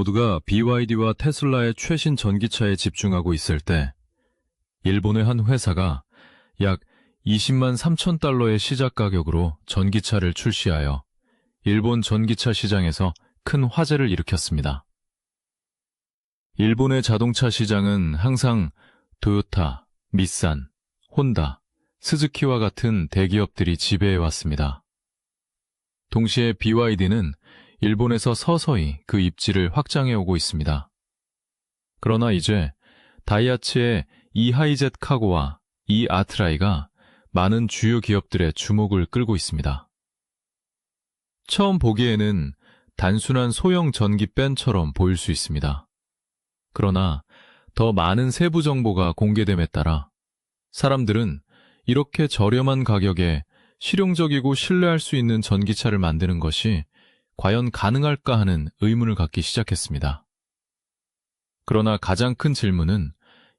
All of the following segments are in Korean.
모두가 BYD와 테슬라의 최신 전기차에 집중하고 있을 때 일본의 한 회사가 약 20만 3천 달러의 시작 가격으로 전기차를 출시하여 일본 전기차 시장에서 큰 화제를 일으켰습니다. 일본의 자동차 시장은 항상 토요타, 닛산, 혼다, 스즈키와 같은 대기업들이 지배해왔습니다. 동시에 BYD는 일본에서 서서히 그 입지를 확장해오고 있습니다. 그러나 이제 다이하츠의 이하이젯 카고와 이 아트라이가 많은 주요 기업들의 주목을 끌고 있습니다. 처음 보기에는 단순한 소형 전기 밴처럼 보일 수 있습니다. 그러나 더 많은 세부 정보가 공개됨에 따라 사람들은 이렇게 저렴한 가격에 실용적이고 신뢰할 수 있는 전기차를 만드는 것이 과연 가능할까 하는 의문을 갖기 시작했습니다. 그러나 가장 큰 질문은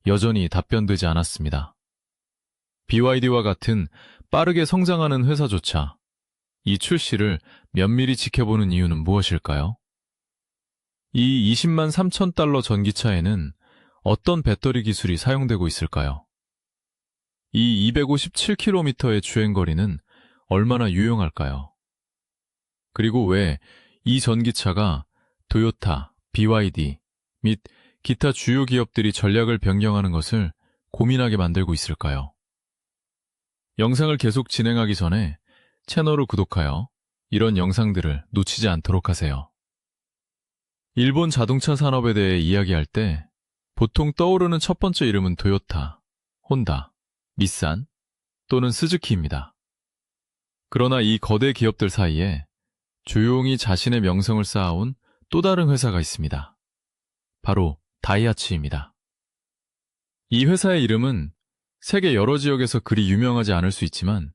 여전히 답변되지 않았습니다. BYD와 같은 빠르게 성장하는 회사조차 이 출시를 면밀히 지켜보는 이유는 무엇일까요? 이 20만 3천 달러 전기차에는 어떤 배터리 기술이 사용되고 있을까요? 이 257km의 주행거리는 얼마나 유용할까요? 그리고 왜 이 전기차가 토요타, BYD 및 기타 주요 기업들이 전략을 변경하는 것을 고민하게 만들고 있을까요? 영상을 계속 진행하기 전에 채널을 구독하여 이런 영상들을 놓치지 않도록 하세요. 일본 자동차 산업에 대해 이야기할 때 보통 떠오르는 첫 번째 이름은 토요타, 혼다, 닛산 또는 스즈키입니다. 그러나 이 거대 기업들 사이에 조용히 자신의 명성을 쌓아온 또 다른 회사가 있습니다. 바로 다이하츠입니다. 이 회사의 이름은 세계 여러 지역에서 그리 유명하지 않을 수 있지만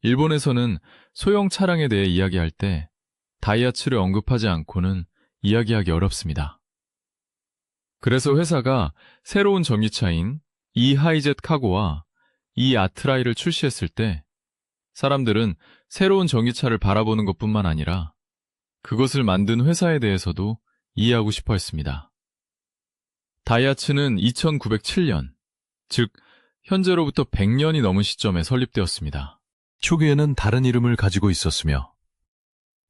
일본에서는 소형 차량에 대해 이야기할 때 다이하츠를 언급하지 않고는 이야기하기 어렵습니다. 그래서 회사가 새로운 전기차인 이하이젯 카고와 이 아트라이를 출시했을 때 사람들은 새로운 전기차를 바라보는 것뿐만 아니라 그것을 만든 회사에 대해서도 이해하고 싶어 했습니다. 다이하츠는 2907년, 즉 현재로부터 100년이 넘은 시점에 설립되었습니다. 초기에는 다른 이름을 가지고 있었으며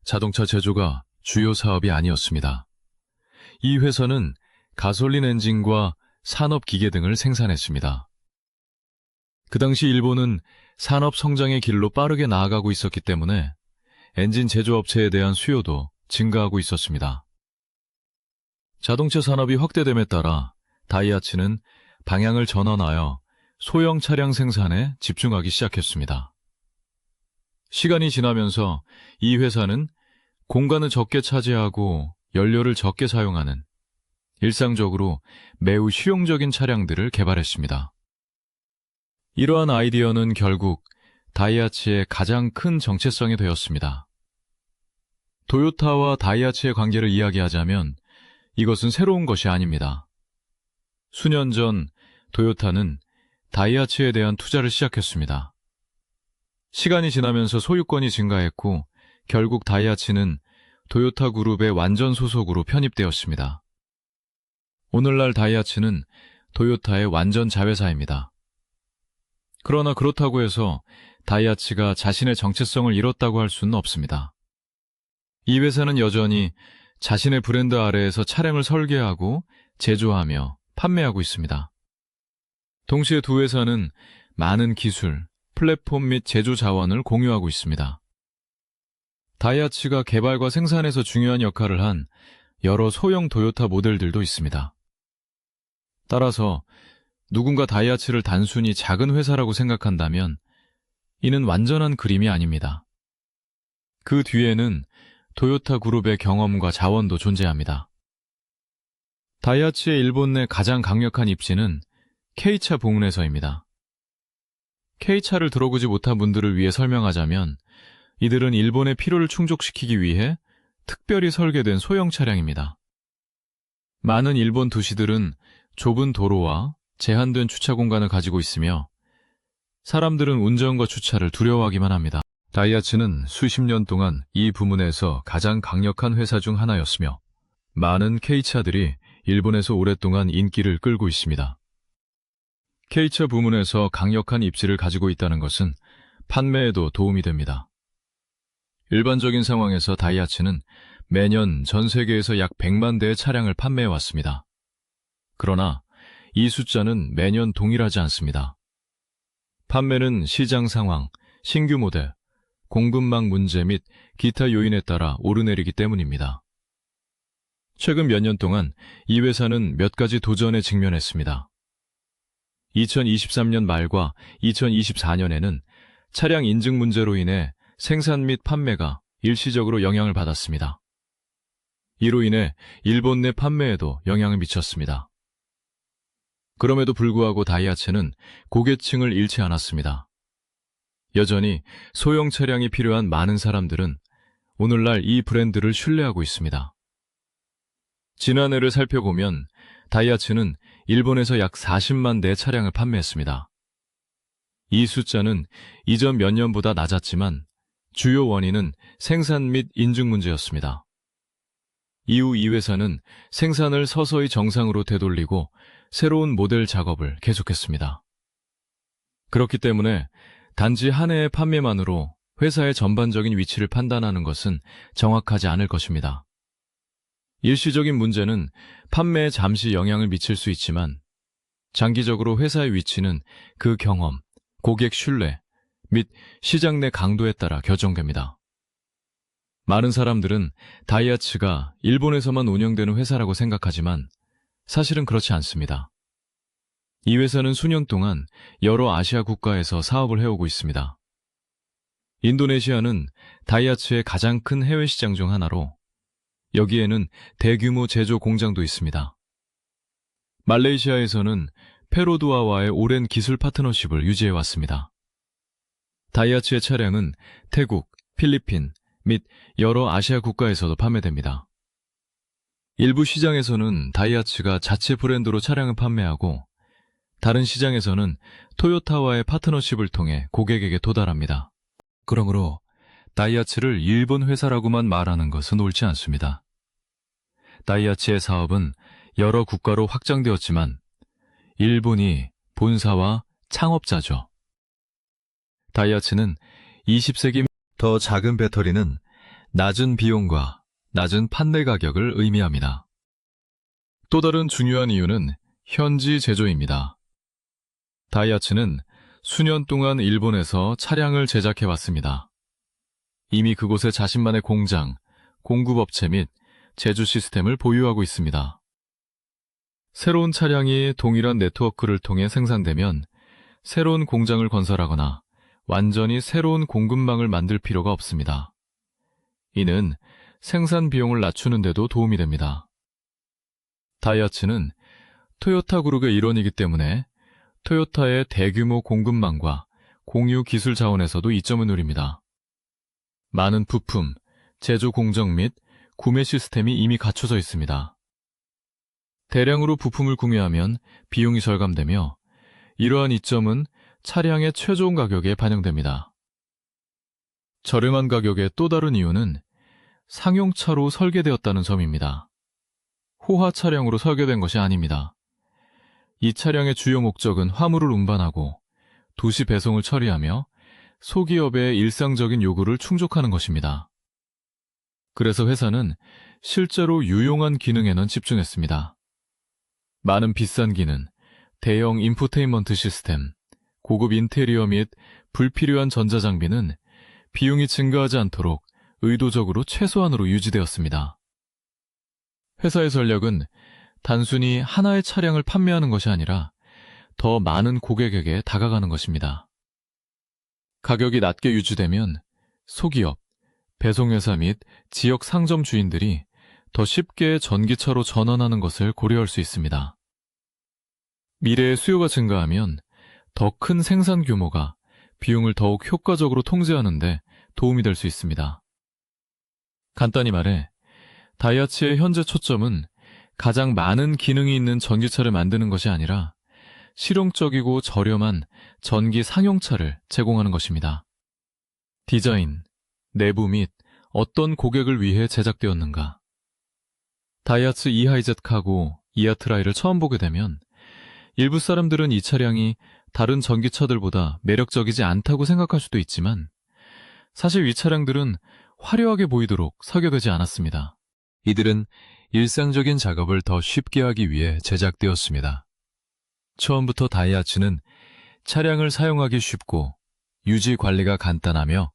자동차 제조가 주요 사업이 아니었습니다. 이 회사는 가솔린 엔진과 산업 기계 등을 생산했습니다. 그 당시 일본은 산업 성장의 길로 빠르게 나아가고 있었기 때문에 엔진 제조업체에 대한 수요도 증가하고 있었습니다. 자동차 산업이 확대됨에 따라 다이하츠는 방향을 전환하여 소형 차량 생산에 집중하기 시작했습니다. 시간이 지나면서 이 회사는 공간을 적게 차지하고 연료를 적게 사용하는 일상적으로 매우 실용적인 차량들을 개발했습니다. 이러한 아이디어는 결국 다이하츠의 가장 큰 정체성이 되었습니다. 토요타와 다이하츠의 관계를 이야기하자면 이것은 새로운 것이 아닙니다. 수년 전 토요타는 다이하츠에 대한 투자를 시작했습니다. 시간이 지나면서 소유권이 증가했고 결국 다이하츠는 토요타 그룹의 완전 소속으로 편입되었습니다. 오늘날 다이하츠는 토요타의 완전 자회사입니다. 그러나 그렇다고 해서 다이하츠가 자신의 정체성을 잃었다고 할 수는 없습니다. 이 회사는 여전히 자신의 브랜드 아래에서 차량을 설계하고 제조하며 판매하고 있습니다. 동시에 두 회사는 많은 기술, 플랫폼 및 제조 자원을 공유하고 있습니다. 다이하츠가 개발과 생산에서 중요한 역할을 한 여러 소형 토요타 모델들도 있습니다. 따라서 누군가 다이하츠를 단순히 작은 회사라고 생각한다면 이는 완전한 그림이 아닙니다. 그 뒤에는 토요타 그룹의 경험과 자원도 존재합니다. 다이하츠의 일본 내 가장 강력한 입지는 K차 봉내서입니다. K차를 들어보지 못한 분들을 위해 설명하자면 이들은 일본의 필요를 충족시키기 위해 특별히 설계된 소형 차량입니다. 많은 일본 도시들은 좁은 도로와 제한된 주차 공간을 가지고 있으며 사람들은 운전과 주차를 두려워하기만 합니다. 다이하츠는 수십 년 동안 이 부문에서 가장 강력한 회사 중 하나였으며 많은 K차들이 일본에서 오랫동안 인기를 끌고 있습니다. K차 부문에서 강력한 입지를 가지고 있다는 것은 판매에도 도움이 됩니다. 일반적인 상황에서 다이하츠는 매년 전 세계에서 약 100만 대의 차량을 판매해 왔습니다. 그러나 이 숫자는 매년 동일하지 않습니다. 판매는 시장 상황, 신규 모델, 공급망 문제 및 기타 요인에 따라 오르내리기 때문입니다. 최근 몇 년 동안 이 회사는 몇 가지 도전에 직면했습니다. 2023년 말과 2024년에는 차량 인증 문제로 인해 생산 및 판매가 일시적으로 영향을 받았습니다. 이로 인해 일본 내 판매에도 영향을 미쳤습니다. 그럼에도 불구하고 다이하츠는 고객층을 잃지 않았습니다. 여전히 소형 차량이 필요한 많은 사람들은 오늘날 이 브랜드를 신뢰하고 있습니다. 지난해를 살펴보면 다이하츠는 일본에서 약 40만 대의 차량을 판매했습니다. 이 숫자는 이전 몇 년보다 낮았지만 주요 원인은 생산 및 인증 문제였습니다. 이후 이 회사는 생산을 서서히 정상으로 되돌리고 새로운 모델 작업을 계속했습니다. 그렇기 때문에 단지 한 해의 판매만으로 회사의 전반적인 위치를 판단하는 것은 정확하지 않을 것입니다. 일시적인 문제는 판매에 잠시 영향을 미칠 수 있지만 장기적으로 회사의 위치는 그 경험, 고객 신뢰 및 시장 내 강도에 따라 결정됩니다. 많은 사람들은 다이하츠가 일본에서만 운영되는 회사라고 생각하지만 사실은 그렇지 않습니다. 이 회사는 수년 동안 여러 아시아 국가에서 사업을 해오고 있습니다. 인도네시아는 다이하츠의 가장 큰 해외 시장 중 하나로 여기에는 대규모 제조 공장도 있습니다. 말레이시아에서는 페로두아와의 오랜 기술 파트너십을 유지해왔습니다. 다이하츠의 차량은 태국, 필리핀 및 여러 아시아 국가에서도 판매됩니다. 일부 시장에서는 다이하츠가 자체 브랜드로 차량을 판매하고 다른 시장에서는 토요타와의 파트너십을 통해 고객에게 도달합니다. 그러므로 다이하츠를 일본 회사라고만 말하는 것은 옳지 않습니다. 다이하츠의 사업은 여러 국가로 확장되었지만 일본이 본사와 창업자죠. 다이하츠는 20세기 더 작은 배터리는 낮은 비용과 낮은 판매 가격을 의미합니다. 또 다른 중요한 이유는 현지 제조입니다. 다이하츠는 수년 동안 일본에서 차량을 제작해왔습니다. 이미 그곳에 자신만의 공장, 공급업체 및 제조 시스템을 보유하고 있습니다. 새로운 차량이 동일한 네트워크를 통해 생산되면 새로운 공장을 건설하거나 완전히 새로운 공급망을 만들 필요가 없습니다. 이는 생산 비용을 낮추는 데도 도움이 됩니다. 다이하츠는 토요타 그룹의 일원이기 때문에 토요타의 대규모 공급망과 공유 기술 자원에서도 이점을 누립니다. 많은 부품, 제조 공정 및 구매 시스템이 이미 갖춰져 있습니다. 대량으로 부품을 구매하면 비용이 절감되며 이러한 이점은 차량의 최종 가격에 반영됩니다. 저렴한 가격의 또 다른 이유는 상용차로 설계되었다는 점입니다. 호화 차량으로 설계된 것이 아닙니다. 이 차량의 주요 목적은 화물을 운반하고 도시 배송을 처리하며 소기업의 일상적인 요구를 충족하는 것입니다. 그래서 회사는 실제로 유용한 기능에는 집중했습니다. 많은 비싼 기능, 대형 인포테인먼트 시스템, 고급 인테리어 및 불필요한 전자장비는 비용이 증가하지 않도록 의도적으로 최소한으로 유지되었습니다. 회사의 전략은 단순히 하나의 차량을 판매하는 것이 아니라 더 많은 고객에게 다가가는 것입니다. 가격이 낮게 유지되면 소기업, 배송회사 및 지역 상점 주인들이 더 쉽게 전기차로 전환하는 것을 고려할 수 있습니다. 미래의 수요가 증가하면 더 큰 생산 규모가 비용을 더욱 효과적으로 통제하는 데 도움이 될 수 있습니다. 간단히 말해 다이하츠의 현재 초점은 가장 많은 기능이 있는 전기차를 만드는 것이 아니라 실용적이고 저렴한 전기 상용차를 제공하는 것입니다. 디자인, 내부 및 어떤 고객을 위해 제작되었는가, 다이하츠 이하이젯 카고 이아트라이를 처음 보게 되면 일부 사람들은 이 차량이 다른 전기차들보다 매력적이지 않다고 생각할 수도 있지만 사실 이 차량들은 화려하게 보이도록 설계되지 않았습니다. 이들은 일상적인 작업을 더 쉽게 하기 위해 제작되었습니다. 처음부터 다이하츠는 차량을 사용하기 쉽고 유지 관리가 간단하며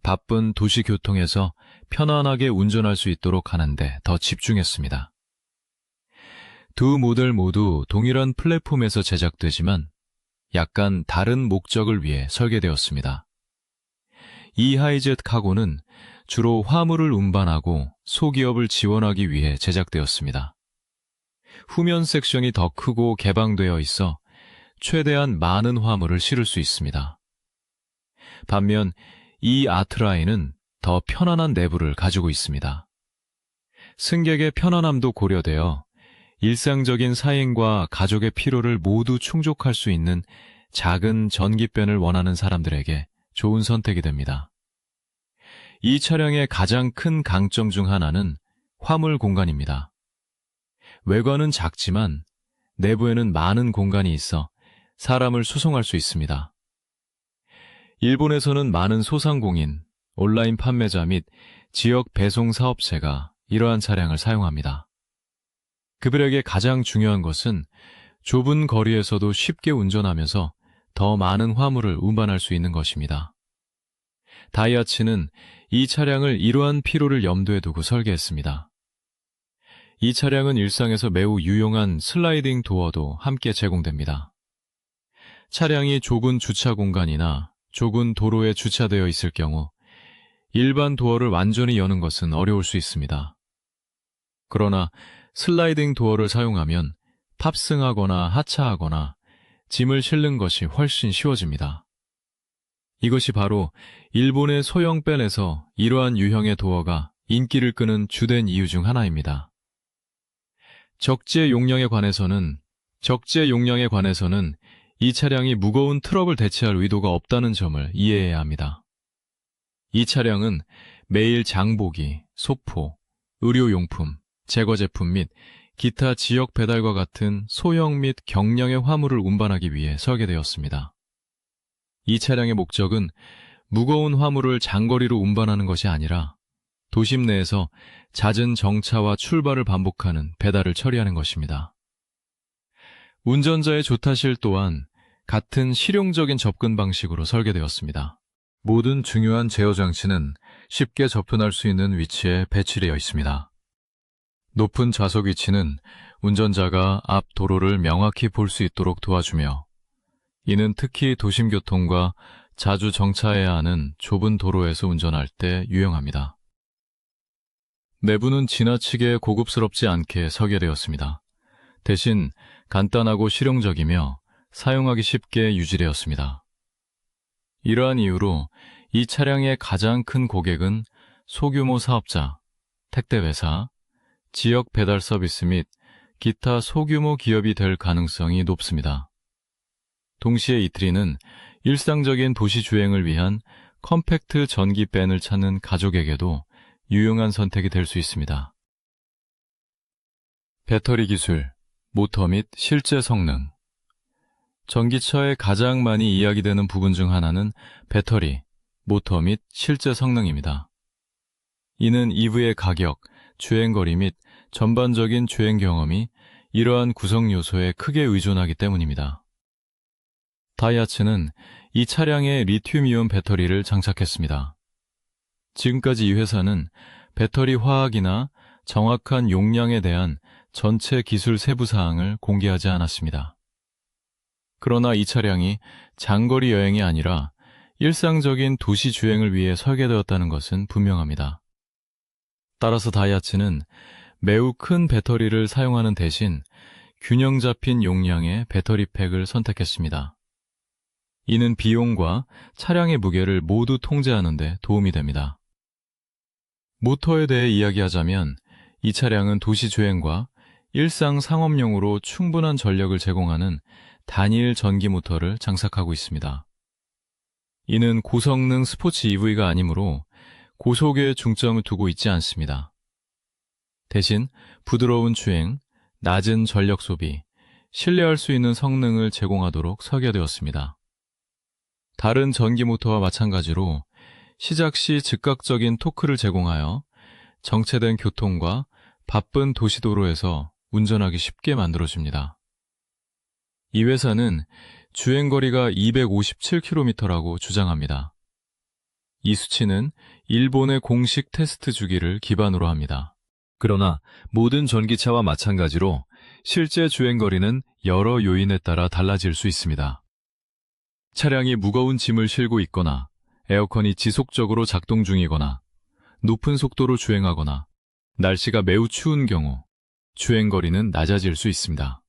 바쁜 도시 교통에서 편안하게 운전할 수 있도록 하는데 더 집중했습니다. 두 모델 모두 동일한 플랫폼에서 제작되지만 약간 다른 목적을 위해 설계되었습니다. 이하이젯 카고는 주로 화물을 운반하고 소기업을 지원하기 위해 제작되었습니다. 후면 섹션이 더 크고 개방되어 있어 최대한 많은 화물을 실을 수 있습니다. 반면 이 아트라이는 더 편안한 내부를 가지고 있습니다. 승객의 편안함도 고려되어 일상적인 사행과 가족의 필요를 모두 충족할 수 있는 작은 전기변을 원하는 사람들에게 좋은 선택이 됩니다. 이 차량의 가장 큰 강점 중 하나는 화물 공간입니다. 외관은 작지만 내부에는 많은 공간이 있어 사람을 수송할 수 있습니다. 일본에서는 많은 소상공인, 온라인 판매자 및 지역 배송 사업체가 이러한 차량을 사용합니다. 그들에게 가장 중요한 것은 좁은 거리에서도 쉽게 운전하면서 더 많은 화물을 운반할 수 있는 것입니다. 다이하츠는 이 차량을 이러한 필요를 염두에 두고 설계했습니다. 이 차량은 일상에서 매우 유용한 슬라이딩 도어도 함께 제공됩니다. 차량이 좁은 주차 공간이나 좁은 도로에 주차되어 있을 경우 일반 도어를 완전히 여는 것은 어려울 수 있습니다. 그러나 슬라이딩 도어를 사용하면 탑승하거나 하차하거나 짐을 실는 것이 훨씬 쉬워집니다. 이것이 바로 일본의 소형 밴에서 이러한 유형의 도어가 인기를 끄는 주된 이유 중 하나입니다. 적재 용량에 관해서는 이 차량이 무거운 트럭을 대체할 의도가 없다는 점을 이해해야 합니다. 이 차량은 매일 장보기, 소포, 의료용품, 제거제품 및 기타 지역 배달과 같은 소형 및 경량의 화물을 운반하기 위해 설계되었습니다. 이 차량의 목적은 무거운 화물을 장거리로 운반하는 것이 아니라 도심 내에서 잦은 정차와 출발을 반복하는 배달을 처리하는 것입니다. 운전자의 조타실 또한 같은 실용적인 접근 방식으로 설계되었습니다. 모든 중요한 제어 장치는 쉽게 접근할 수 있는 위치에 배치되어 있습니다. 높은 좌석 위치는 운전자가 앞 도로를 명확히 볼 수 있도록 도와주며 이는 특히 도심 교통과 자주 정차해야 하는 좁은 도로에서 운전할 때 유용합니다. 내부는 지나치게 고급스럽지 않게 설계되었습니다. 대신 간단하고 실용적이며 사용하기 쉽게 유지되었습니다. 이러한 이유로 이 차량의 가장 큰 고객은 소규모 사업자, 택배회사, 지역 배달 서비스 및 기타 소규모 기업이 될 가능성이 높습니다. 동시에 이트리는 일상적인 도시 주행을 위한 컴팩트 전기 밴을 찾는 가족에게도 유용한 선택이 될 수 있습니다. 배터리 기술, 모터 및 실제 성능. 전기차에 가장 많이 이야기되는 부분 중 하나는 배터리, 모터 및 실제 성능입니다. 이는 EV의 가격, 주행거리 및 전반적인 주행 경험이 이러한 구성 요소에 크게 의존하기 때문입니다. 다이하츠는 이 차량에 리튬이온 배터리를 장착했습니다. 지금까지 이 회사는 배터리 화학이나 정확한 용량에 대한 전체 기술 세부 사항을 공개하지 않았습니다. 그러나 이 차량이 장거리 여행이 아니라 일상적인 도시 주행을 위해 설계되었다는 것은 분명합니다. 따라서 다이하츠는 매우 큰 배터리를 사용하는 대신 균형 잡힌 용량의 배터리 팩을 선택했습니다. 이는 비용과 차량의 무게를 모두 통제하는 데 도움이 됩니다. 모터에 대해 이야기하자면 이 차량은 도시 주행과 일상 상업용으로 충분한 전력을 제공하는 단일 전기 모터를 장착하고 있습니다. 이는 고성능 스포츠 EV가 아니므로 고속에 중점을 두고 있지 않습니다. 대신 부드러운 주행, 낮은 전력 소비, 신뢰할 수 있는 성능을 제공하도록 설계되었습니다. 다른 전기 모터와 마찬가지로 시작 시 즉각적인 토크를 제공하여 정체된 교통과 바쁜 도시도로에서 운전하기 쉽게 만들어줍니다. 이 회사는 주행거리가 257km라고 주장합니다. 이 수치는 일본의 공식 테스트 주기를 기반으로 합니다. 그러나 모든 전기차와 마찬가지로 실제 주행거리는 여러 요인에 따라 달라질 수 있습니다. 차량이 무거운 짐을 싣고 있거나 에어컨이 지속적으로 작동 중이거나 높은 속도로 주행하거나 날씨가 매우 추운 경우 주행거리는 낮아질 수 있습니다.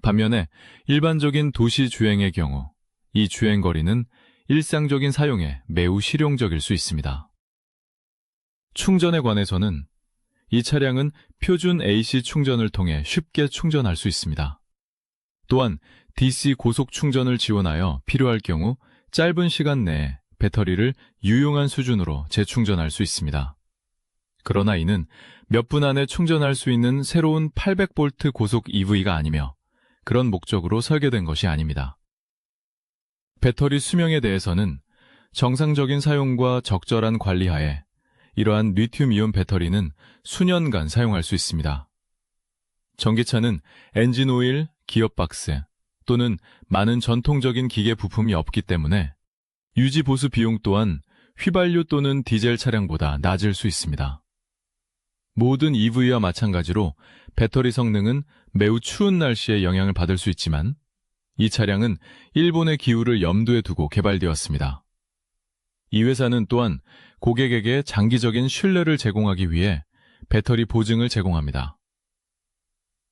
반면에 일반적인 도시 주행의 경우 이 주행거리는 일상적인 사용에 매우 실용적일 수 있습니다. 충전에 관해서는 이 차량은 표준 AC 충전을 통해 쉽게 충전할 수 있습니다. 또한 DC 고속 충전을 지원하여 필요할 경우 짧은 시간 내에 배터리를 유용한 수준으로 재충전할 수 있습니다. 그러나 이는 몇 분 안에 충전할 수 있는 새로운 800V 고속 EV가 아니며 그런 목적으로 설계된 것이 아닙니다. 배터리 수명에 대해서는 정상적인 사용과 적절한 관리하에 이러한 리튬이온 배터리는 수년간 사용할 수 있습니다. 전기차는 엔진 오일, 기어박스 또는 많은 전통적인 기계 부품이 없기 때문에 유지 보수 비용 또한 휘발유 또는 디젤 차량보다 낮을 수 있습니다. 모든 EV와 마찬가지로 배터리 성능은 매우 추운 날씨에 영향을 받을 수 있지만 이 차량은 일본의 기후를 염두에 두고 개발되었습니다. 이 회사는 또한 고객에게 장기적인 신뢰를 제공하기 위해 배터리 보증을 제공합니다.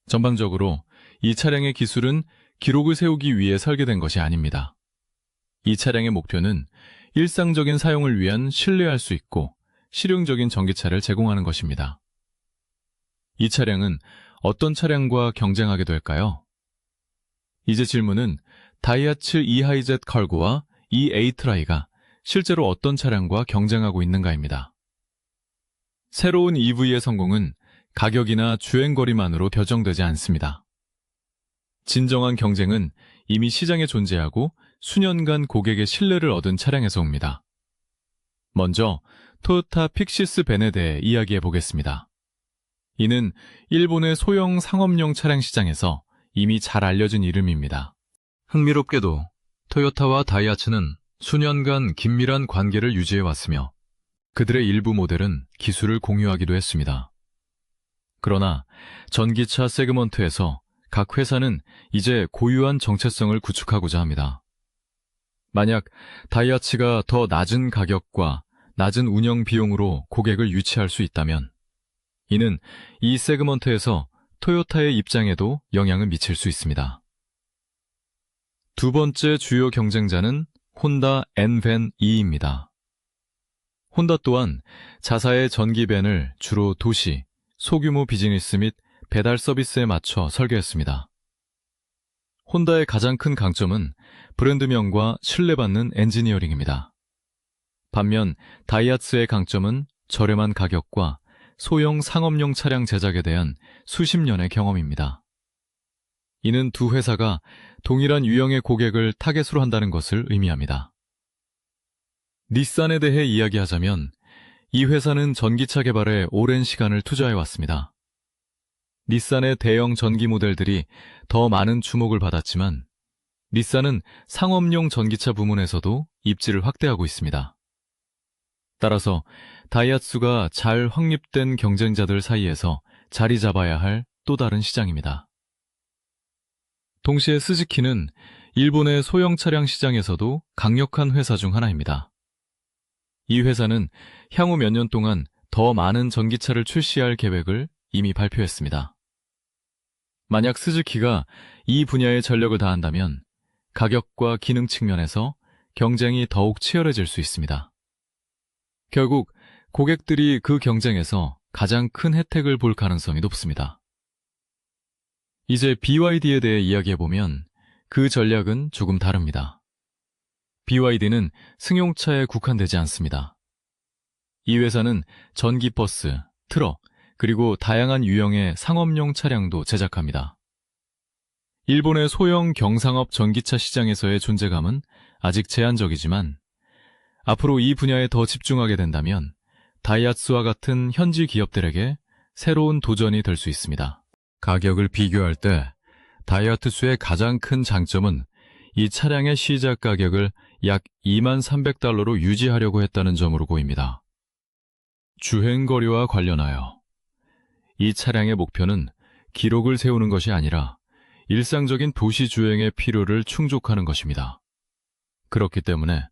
전반적으로 이 차량의 기술은 기록을 세우기 위해 설계된 것이 아닙니다. 이 차량의 목표는 일상적인 사용을 위한 신뢰할 수 있고 실용적인 전기차를 제공하는 것입니다. 이 차량은 어떤 차량과 경쟁하게 될까요? 이제 질문은 다이하츠 이하이젯 칼고와 E-에이트라이가 실제로 어떤 차량과 경쟁하고 있는가입니다. 새로운 EV의 성공은 가격이나 주행거리만으로 결정되지 않습니다. 진정한 경쟁은 이미 시장에 존재하고 수년간 고객의 신뢰를 얻은 차량에서 옵니다. 먼저 토요타 픽시스 벤에 대해 이야기해 보겠습니다. 이는 일본의 소형 상업용 차량 시장에서 이미 잘 알려진 이름입니다. 흥미롭게도 토요타와 다이하츠는 수년간 긴밀한 관계를 유지해왔으며 그들의 일부 모델은 기술을 공유하기도 했습니다. 그러나 전기차 세그먼트에서 각 회사는 이제 고유한 정체성을 구축하고자 합니다. 만약 다이하츠가 더 낮은 가격과 낮은 운영 비용으로 고객을 유치할 수 있다면 이는 이 세그먼트에서 토요타의 입장에도 영향을 미칠 수 있습니다. 두 번째 주요 경쟁자는 혼다 N밴 E입니다. 혼다 또한 자사의 전기밴을 주로 도시, 소규모 비즈니스 및 배달 서비스에 맞춰 설계했습니다. 혼다의 가장 큰 강점은 브랜드명과 신뢰받는 엔지니어링입니다. 반면 다이하츠의 강점은 저렴한 가격과 소형 상업용 차량 제작에 대한 수십 년의 경험입니다. 이는 두 회사가 동일한 유형의 고객을 타겟으로 한다는 것을 의미합니다. 닛산에 대해 이야기하자면 이 회사는 전기차 개발에 오랜 시간을 투자해왔습니다. 닛산의 대형 전기 모델들이 더 많은 주목을 받았지만 닛산은 상업용 전기차 부문에서도 입지를 확대하고 있습니다. 따라서 다이하츠가 잘 확립된 경쟁자들 사이에서 자리 잡아야 할 또 다른 시장입니다. 동시에 스즈키는 일본의 소형 차량 시장에서도 강력한 회사 중 하나입니다. 이 회사는 향후 몇 년 동안 더 많은 전기차를 출시할 계획을 이미 발표했습니다. 만약 스즈키가 이 분야에 전력을 다한다면 가격과 기능 측면에서 경쟁이 더욱 치열해질 수 있습니다. 결국 고객들이 그 경쟁에서 가장 큰 혜택을 볼 가능성이 높습니다. 이제 BYD에 대해 이야기해보면 그 전략은 조금 다릅니다. BYD는 승용차에 국한되지 않습니다. 이 회사는 전기버스, 트럭, 그리고 다양한 유형의 상업용 차량도 제작합니다. 일본의 소형 경상업 전기차 시장에서의 존재감은 아직 제한적이지만 앞으로 이 분야에 더 집중하게 된다면 다이하츠와 같은 현지 기업들에게 새로운 도전이 될 수 있습니다. 가격을 비교할 때 다이하트수의 가장 큰 장점은 이 차량의 시작 가격을 약 23,300달러로 유지하려고 했다는 점으로 보입니다. 주행거리와 관련하여 이 차량의 목표는 기록을 세우는 것이 아니라 일상적인 도시 주행의 필요를 충족하는 것입니다. 그렇기 때문에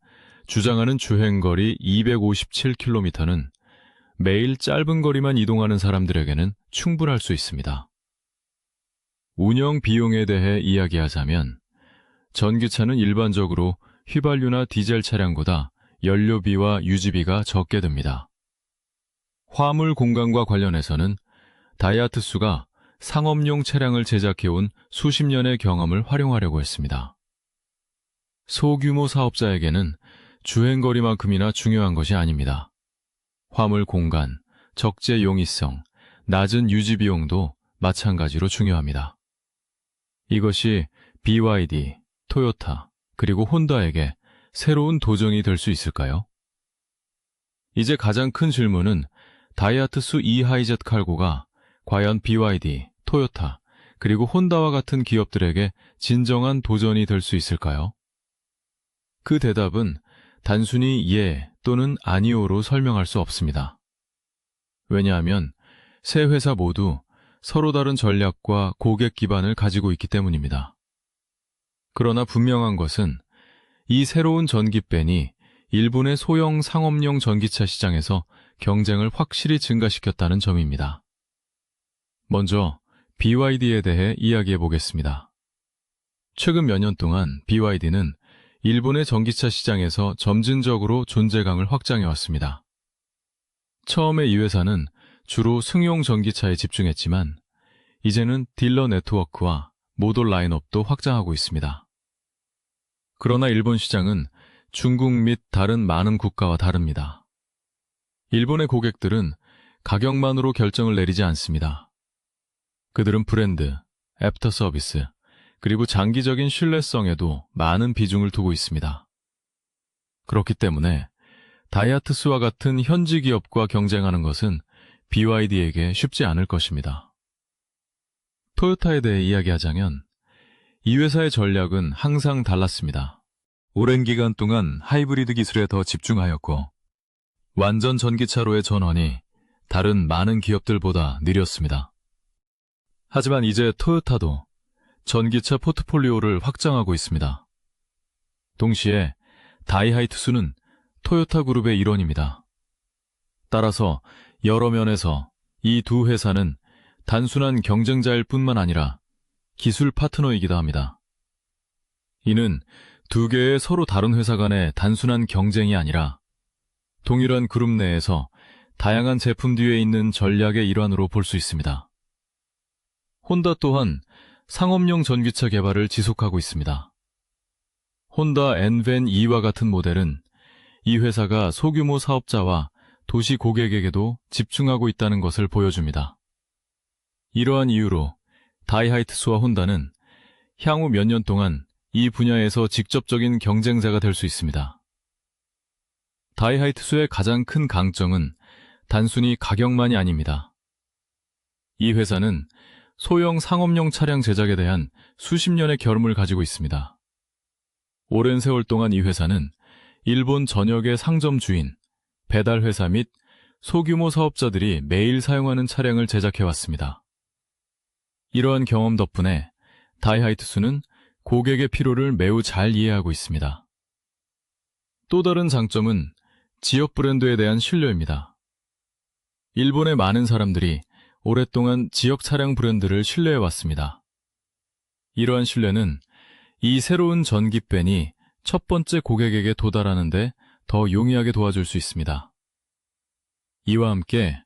주장하는 주행거리 257km는 매일 짧은 거리만 이동하는 사람들에게는 충분할 수 있습니다. 운영 비용에 대해 이야기하자면 전기차는 일반적으로 휘발유나 디젤 차량보다 연료비와 유지비가 적게 듭니다. 화물 공간과 관련해서는 다이하트수가 상업용 차량을 제작해온 수십 년의 경험을 활용하려고 했습니다. 소규모 사업자에게는 주행거리만큼이나 중요한 것이 아닙니다. 화물 공간, 적재 용이성, 낮은 유지 비용도 마찬가지로 중요합니다. 이것이 BYD, 토요타, 그리고 혼다에게 새로운 도전이 될 수 있을까요? 이제 가장 큰 질문은 다이하트수 e하이젯 칼고가 과연 BYD, 토요타, 그리고 혼다와 같은 기업들에게 진정한 도전이 될 수 있을까요? 그 대답은 단순히 예 또는 아니오로 설명할 수 없습니다. 왜냐하면 세 회사 모두 서로 다른 전략과 고객 기반을 가지고 있기 때문입니다. 그러나 분명한 것은 이 새로운 전기밴이 일본의 소형 상업용 전기차 시장에서 경쟁을 확실히 증가시켰다는 점입니다. 먼저 BYD에 대해 이야기해 보겠습니다. 최근 몇 년 동안 BYD는 일본의 전기차 시장에서 점진적으로 존재감을 확장해 왔습니다. 처음에 이 회사는 주로 승용 전기차에 집중했지만 이제는 딜러 네트워크와 모델 라인업도 확장하고 있습니다. 그러나 일본 시장은 중국 및 다른 많은 국가와 다릅니다. 일본의 고객들은 가격만으로 결정을 내리지 않습니다. 그들은 브랜드, 애프터 서비스, 그리고 장기적인 신뢰성에도 많은 비중을 두고 있습니다. 그렇기 때문에 다이하트스와 같은 현지 기업과 경쟁하는 것은 BYD에게 쉽지 않을 것입니다. 토요타에 대해 이야기하자면 이 회사의 전략은 항상 달랐습니다. 오랜 기간 동안 하이브리드 기술에 더 집중하였고 완전 전기차로의 전환이 다른 많은 기업들보다 느렸습니다. 하지만 이제 토요타도 전기차 포트폴리오를 확장하고 있습니다. 동시에 다이하이트수는 토요타 그룹의 일원입니다. 따라서 여러 면에서 이 두 회사는 단순한 경쟁자일 뿐만 아니라 기술 파트너이기도 합니다. 이는 두 개의 서로 다른 회사 간의 단순한 경쟁이 아니라 동일한 그룹 내에서 다양한 제품 뒤에 있는 전략의 일환으로 볼 수 있습니다. 혼다 또한 상업용 전기차 개발을 지속하고 있습니다. 혼다 엔벤 E와 같은 모델은 이 회사가 소규모 사업자와 도시 고객에게도 집중하고 있다는 것을 보여줍니다. 이러한 이유로 다이하이트스와 혼다는 향후 몇 년 동안 이 분야에서 직접적인 경쟁자가 될 수 있습니다. 다이하이트스의 가장 큰 강점은 단순히 가격만이 아닙니다. 이 회사는 소형 상업용 차량 제작에 대한 수십 년의 경험을 가지고 있습니다. 오랜 세월 동안 이 회사는 일본 전역의 상점 주인, 배달 회사 및 소규모 사업자들이 매일 사용하는 차량을 제작해왔습니다. 이러한 경험 덕분에 다이하이트스는 고객의 필요를 매우 잘 이해하고 있습니다. 또 다른 장점은 지역 브랜드에 대한 신뢰입니다. 일본의 많은 사람들이 오랫동안 지역 차량 브랜드를 신뢰해왔습니다. 이러한 신뢰는 이 새로운 전기밴이 첫 번째 고객에게 도달하는 데 더 용이하게 도와줄 수 있습니다. 이와 함께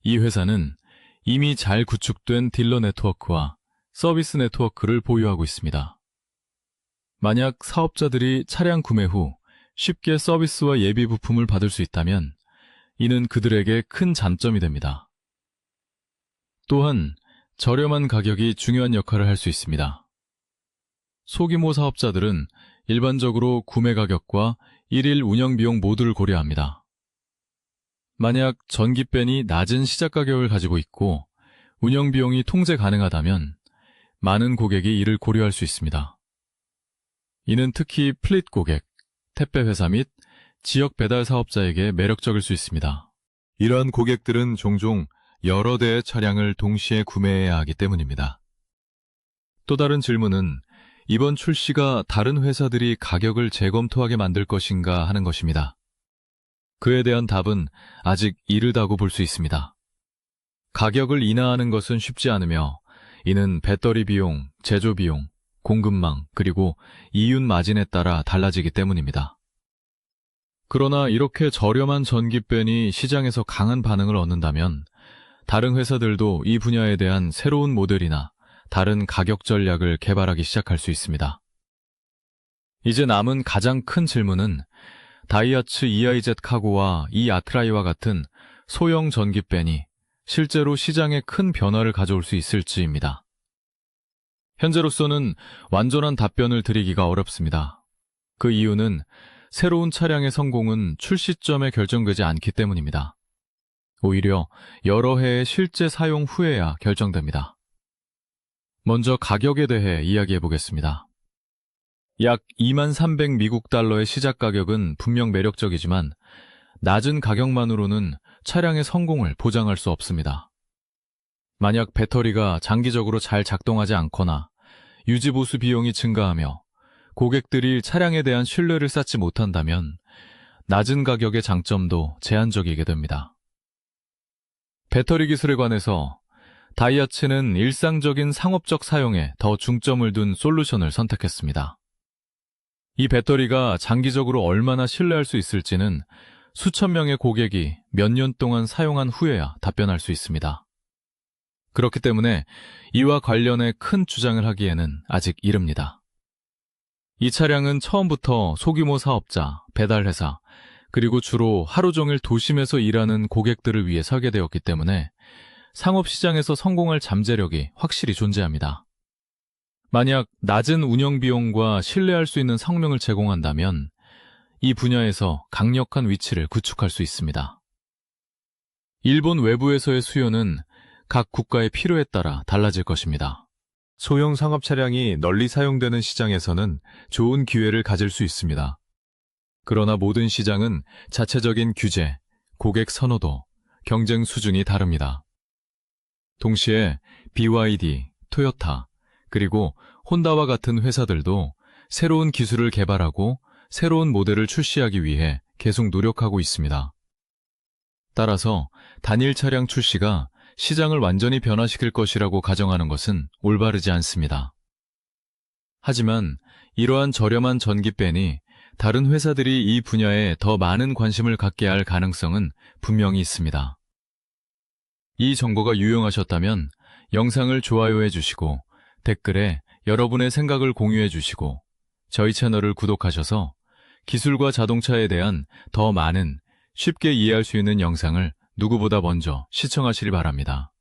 이 회사는 이미 잘 구축된 딜러 네트워크와 서비스 네트워크를 보유하고 있습니다. 만약 사업자들이 차량 구매 후 쉽게 서비스와 예비 부품을 받을 수 있다면 이는 그들에게 큰 장점이 됩니다. 또한 저렴한 가격이 중요한 역할을 할 수 있습니다. 소규모 사업자들은 일반적으로 구매 가격과 일일 운영 비용 모두를 고려합니다. 만약 전기벤이 낮은 시작 가격을 가지고 있고 운영 비용이 통제 가능하다면 많은 고객이 이를 고려할 수 있습니다. 이는 특히 플릿 고객, 택배 회사 및 지역 배달 사업자에게 매력적일 수 있습니다. 이러한 고객들은 종종 여러 대의 차량을 동시에 구매해야 하기 때문입니다. 또 다른 질문은 이번 출시가 다른 회사들이 가격을 재검토하게 만들 것인가 하는 것입니다. 그에 대한 답은 아직 이르다고 볼 수 있습니다. 가격을 인하하는 것은 쉽지 않으며 이는 배터리 비용, 제조 비용, 공급망, 그리고 이윤 마진에 따라 달라지기 때문입니다. 그러나 이렇게 저렴한 전기벤이 시장에서 강한 반응을 얻는다면 다른 회사들도 이 분야에 대한 새로운 모델이나 다른 가격 전략을 개발하기 시작할 수 있습니다. 이제 남은 가장 큰 질문은 다이하츠 EIZ 카고와 아트라이와 같은 소형 전기벤이 실제로 시장에 큰 변화를 가져올 수 있을지입니다. 현재로서는 완전한 답변을 드리기가 어렵습니다. 그 이유는 새로운 차량의 성공은 출시점에 결정되지 않기 때문입니다. 오히려 여러 해의 실제 사용 후에야 결정됩니다. 먼저 가격에 대해 이야기해 보겠습니다. 약 2,300 미국 달러의 시작 가격은 분명 매력적이지만 낮은 가격만으로는 차량의 성공을 보장할 수 없습니다. 만약 배터리가 장기적으로 잘 작동하지 않거나 유지보수 비용이 증가하며 고객들이 차량에 대한 신뢰를 쌓지 못한다면 낮은 가격의 장점도 제한적이게 됩니다. 배터리 기술에 관해서 다이하츠는 일상적인 상업적 사용에 더 중점을 둔 솔루션을 선택했습니다. 이 배터리가 장기적으로 얼마나 신뢰할 수 있을지는 수천 명의 고객이 몇 년 동안 사용한 후에야 답변할 수 있습니다. 그렇기 때문에 이와 관련해 큰 주장을 하기에는 아직 이릅니다. 이 차량은 처음부터 소규모 사업자, 배달회사, 그리고 주로 하루 종일 도심에서 일하는 고객들을 위해 설계되었기 때문에 상업시장에서 성공할 잠재력이 확실히 존재합니다. 만약 낮은 운영 비용과 신뢰할 수 있는 성능을 제공한다면 이 분야에서 강력한 위치를 구축할 수 있습니다. 일본 외부에서의 수요는 각 국가의 필요에 따라 달라질 것입니다. 소형 상업 차량이 널리 사용되는 시장에서는 좋은 기회를 가질 수 있습니다. 그러나 모든 시장은 자체적인 규제, 고객 선호도, 경쟁 수준이 다릅니다. 동시에 BYD, 토요타, 그리고 혼다와 같은 회사들도 새로운 기술을 개발하고 새로운 모델을 출시하기 위해 계속 노력하고 있습니다. 따라서 단일 차량 출시가 시장을 완전히 변화시킬 것이라고 가정하는 것은 올바르지 않습니다. 하지만 이러한 저렴한 전기벤이 다른 회사들이 이 분야에 더 많은 관심을 갖게 할 가능성은 분명히 있습니다. 이 정보가 유용하셨다면 영상을 좋아요해 주시고 댓글에 여러분의 생각을 공유해 주시고 저희 채널을 구독하셔서 기술과 자동차에 대한 더 많은 쉽게 이해할 수 있는 영상을 누구보다 먼저 시청하시기 바랍니다.